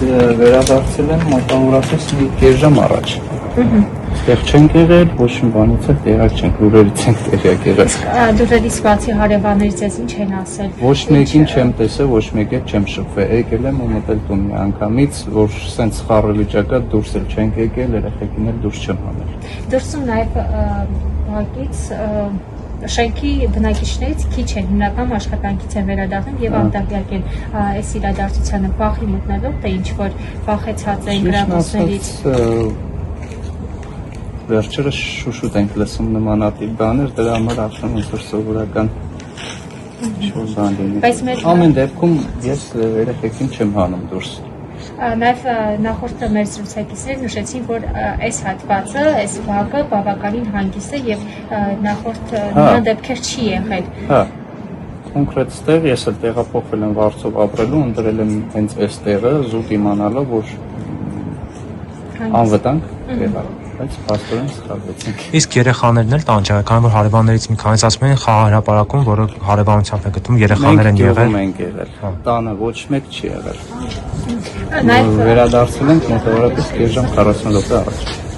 վերադարձել եմ մոտավորապես մի կես ժամ առաջ։ Այստեղ չենք եղել, ոչ մի բանից էլ տեղակ չենք, լուրերից ենք տեղյակ եղել։ Լուրերից բացի հարևաններից ես ինչ են ասել։ Ոչ մեկին չեմ տեսել, ոչ մեկի հետ չեմ շփվել։ Եկել եմ ու մտել տուն մի անգամից, որ սենց խառը վիճակա դուրս էլ չենք եկել, երեխեքին էլ դուրս չեմ հանել։ Դուրսում նաև բակից շենքի բնակիչներից քիչ են, հիմնական աշխատանքից են վերադառնում եւ արտահայտել են այս իրադարձությանը վախի մտնելով, թե ինչ որ վախեցած են գրավիչներից։ Վերջերս շուշուտ ենք լսում նմանատիպ բաներ, դրա համար ասում եմ, որ սովորական ինչ-որ բան լինի։ Ամեն դեպքում ես երեխեքին չեմ հանում դուրս։ Նաև նախորդ մեր զրուցակիցներ նշեցին, որ այս հատվածը, այս վագը բավականին հանգիստ է եւ նախորդ նման դեպքեր չի եղել։ Հա։ Կոնկրետ ստեղ ես էլ տեղափոխվել եմ Վարշավա ապրելու, ընտրել եմ հենց այս տեղը, զուտ իմանալով, որ անվտանգ տեղ է, բայց փաստորեն սխալվեցինք։ Իսկ երեխաներն էլ տանջան, քանի որ հարևաններից մի քանիս ասում են խաղահրապարակում, որը հարևանությամբ է գտնում, երեխաներ են եղել։ Մենք եղել։ Տանը ոչ մեկ չի եղել։ Վերադարձել ենք մոտավորապես 2 ժամ 40 րոպե առաջ։